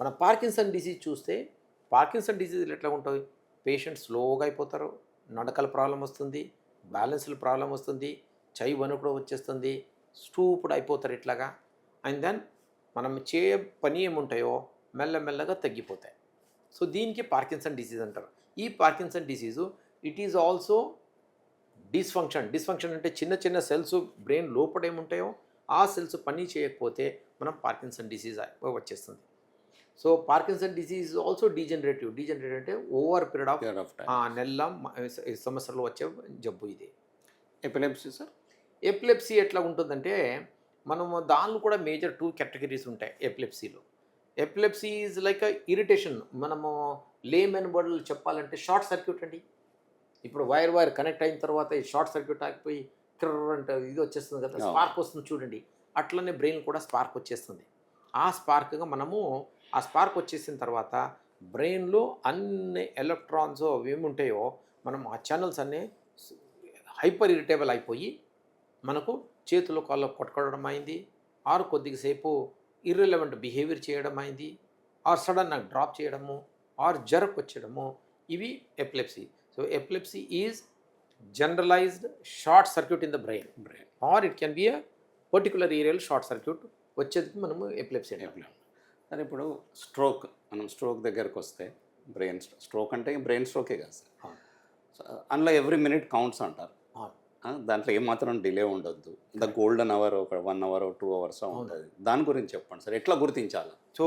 మన Parkinson disease చూస్తే Parkinson డిసీజ్లు ఎట్లా ఉంటుంది, పేషెంట్ స్లోగా అయిపోతారు, నడకల ప్రాబ్లం వస్తుంది, బ్యాలెన్స్ల ప్రాబ్లం వస్తుంది, చెయ్యి వణుకుడు వచ్చేస్తుంది, స్టూపుడ్ అయిపోతారు ఇట్లాగా. అండ్ దెన్ మనం చేయ పని ఏముంటాయో మెల్లమెల్లగా తగ్గిపోతాయి. సో దీనికి పార్కిన్సన్ డిసీజ్ అంటారు. ఈ Parkinson disease it is also dysfunction అంటే చిన్న చిన్న సెల్స్ బ్రెయిన్ లోపల ఏముంటాయో ఆ సెల్స్ పని చేయకపోతే మనం పార్కిన్సన్ డిసీజ్ వచ్చేస్తుంది. So Parkinson disease also degenerative అంటే ఓవర్ పీరియడ్ ఆఫ్ నెల సంవత్సరాలు వచ్చే జబ్బు ఇది. ఎపిలెప్సీ సార్, ఎపిలెప్సీ ఎట్లా ఉంటుందంటే మనము దానిలో కూడా మేజర్ 2 కేటగిరీస్ ఉంటాయి ఎపిలెప్సీలో. Epilepsy is like irritation. మనము లేమెన్ వర్డ్లు చెప్పాలంటే షార్ట్ సర్క్యూట్ అండి. ఇప్పుడు వైర్ కనెక్ట్ అయిన తర్వాత ఈ షార్ట్ సర్క్యూట్ ఆగిపోయి క్రర్ అంటే ఇది వచ్చేస్తుంది కదా, స్పార్క్ వస్తుంది చూడండి. అట్లనే బ్రెయిన్ కూడా స్పార్క్ వచ్చేస్తుంది. ఆ స్పార్క్గా మనము ఆ స్పార్క్ వచ్చేసిన తర్వాత బ్రెయిన్లో అన్ని ఎలక్ట్రాన్స్ అవి ఏముంటాయో మనం ఆ ఛానల్స్ అన్నీ హైపర్ ఇరిటేబుల్ అయిపోయి మనకు చేతులు కాళ్ళు కొట్టుకోవడం అయింది, ఆరు కొద్దిసేపు ఇర్రిలవెంట్ బిహేవియర్ చేయడం అయింది, ఆర్ సడన్ నాకు డ్రాప్ చేయడము, ఆర్ జర్క్ వచ్చేయడము, ఇవి epilepsy. So epilepsy is generalised short circuit in the brain or it can be a particular ఏరియాలో షార్ట్ సర్క్యూట్ వచ్చేది మనము ఎపిలెప్సీ అంటాం. సార్ ఇప్పుడు మనం స్ట్రోక్ దగ్గరకు వస్తే స్ట్రోక్ అంటే బ్రెయిన్ స్ట్రోకే కదా సార్. అందులో ఎవ్రీ మినిట్ కౌంట్స్ అంటారు. దాంట్లో ఏమాత్రం డిలే ఉండొద్దు. ద గోల్డెన్ అవర్ ఒక 1 hour 2 hours ఉంటుంది. దాని గురించి చెప్పండి సార్, ఎట్లా గుర్తించాలి? సో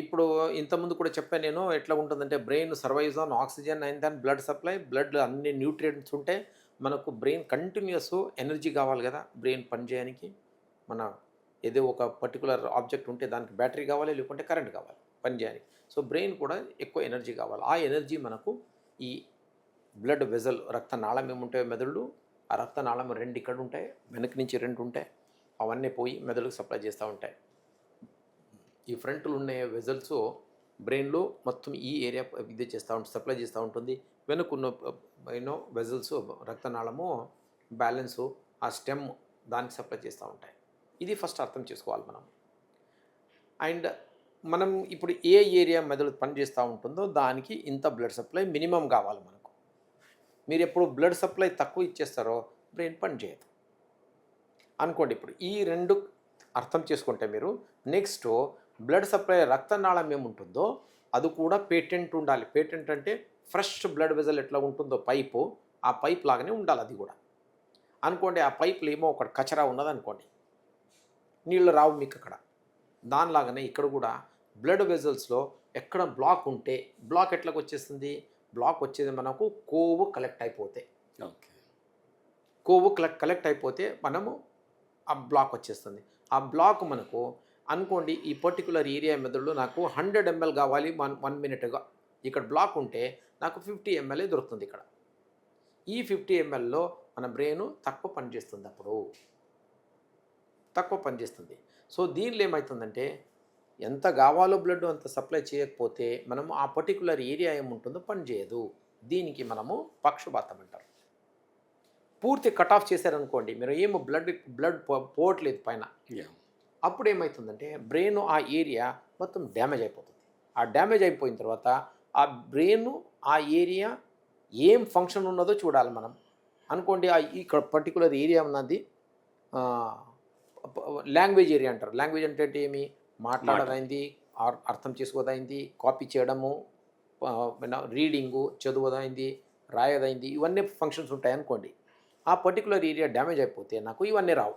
ఇప్పుడు ఇంతకుముందు కూడా చెప్పాను నేను, ఎట్లా ఉంటుందంటే brain survives on oxygen and దాని బ్లడ్ సప్లై, బ్లడ్ అన్ని న్యూట్రియంట్స్ ఉంటే మనకు బ్రెయిన్ కంటిన్యూస్ ఎనర్జీ కావాలి కదా బ్రెయిన్ పనిచేయడానికి. మన ఏదో ఒక పర్టికులర్ ఆబ్జెక్ట్ ఉంటే దానికి బ్యాటరీ కావాలి, లేకుంటే కరెంట్ కావాలి పనిచేయడానికి. సో బ్రెయిన్ కూడా ఎక్కువ ఎనర్జీ కావాలి. ఆ ఎనర్జీ మనకు ఈ బ్లడ్ వెజల్ రక్తనాళం ఏముంటాయో మెదడు, ఆ రక్తనాళం 2 ఇక్కడ ఉంటాయి, వెనక నుంచి 2 ఉంటాయి, అవన్నీ పోయి మెదడుకు సప్లై చేస్తూ ఉంటాయి. ఈ ఫ్రంట్లో ఉన్న వెజల్స్ బ్రెయిన్లో మొత్తం ఈ ఏరియా ఇది చేస్తూ ఉంటుంది, సప్లై చేస్తూ ఉంటుంది. వెనుకున్న వెజల్స్ రక్తనాళము బ్యాలెన్సు ఆ స్టెమ్ దానికి సప్లై చేస్తూ ఉంటాయి. ఇది ఫస్ట్ అర్థం చేసుకోవాలి మనం. అండ్ మనం ఇప్పుడు ఏ ఏరియా మెదడు పనిచేస్తూ ఉంటుందో దానికి ఇంత బ్లడ్ సప్లై మినిమం కావాలి మనకు. మీరు ఎప్పుడు బ్లడ్ సప్లై తక్కువ ఇచ్చేస్తారో బ్రెయిన్ పని చేయదు అనుకోండి. ఇప్పుడు ఈ 2 అర్థం చేసుకుంటే మీరు నెక్స్ట్ బ్లడ్ సప్లై రక్తనాళం ఏముంటుందో అది కూడా పేటెంట్ ఉండాలి. పేటెంట్ అంటే ఫ్రెష్ బ్లడ్ వెజల్ ఎట్లా ఉంటుందో పైపు, ఆ పైప్ లాగానే ఉండాలి అది కూడా అనుకోండి. ఆ పైపులో ఏమో ఒక కచరా ఉన్నది అనుకోండి, నీళ్ళు రావు మీకు అక్కడ. దానిలాగానే ఇక్కడ కూడా బ్లడ్ వెజల్స్లో ఎక్కడ బ్లాక్ ఉంటే, బ్లాక్ ఎట్లాగ వచ్చేస్తుంది, బ్లాక్ వచ్చేది మనకు కొవ్వు కలెక్ట్ అయిపోతే. ఓకే, కొవ్వు కలెక్ట్ అయిపోతే మనము ఆ బ్లాక్ వచ్చేస్తుంది. ఆ బ్లాక్ మనకు అనుకోండి ఈ పర్టికులర్ ఏరియా మెదడులో నాకు 100 ml కావాలి 1 minute. ఇక్కడ బ్లాక్ ఉంటే నాకు 50 ml దొరుకుతుంది ఇక్కడ. ఈ 50 mlలో మన బ్రెయిన్ తక్కువ పనిచేస్తుంది, అప్పుడు తక్కువ పనిచేస్తుంది. సో దీనిలో ఏమవుతుందంటే ఎంత కావాలో బ్లడ్ అంత సప్లై చేయకపోతే మనము ఆ పర్టికులర్ ఏరియా ఏముంటుందో పనిచేయదు. దీనికి మనము పక్షపాతం అంటారు. పూర్తి కట్ ఆఫ్ చేశారనుకోండి, మీరు ఏమో బ్లడ్ పోవట్లేదు పైన, అప్పుడు ఏమవుతుందంటే బ్రెయిన్ ఆ ఏరియా మొత్తం డ్యామేజ్ అయిపోతుంది. ఆ డ్యామేజ్ అయిపోయిన తర్వాత ఆ బ్రెయిన్ ఆ ఏరియా ఏం ఫంక్షన్ ఉన్నదో చూడాలి మనం. అనుకోండి ఇక్కడ పర్టికులర్ ఏరియా ఉన్నది లాంగ్వేజ్ ఏరియా అంటారు. లాంగ్వేజ్ అంటే ఏమి, మాట్లాడదైంది, అర్థం చేసుకోదైంది, కాపీ చేయడము, రీడింగు చదువుదైంది, రాయదైంది, ఇవన్నీ ఫంక్షన్స్ ఉంటాయి అనుకోండి. ఆ పర్టికులర్ ఏరియా డ్యామేజ్ అయిపోతే నాకు ఇవన్నీ రావు.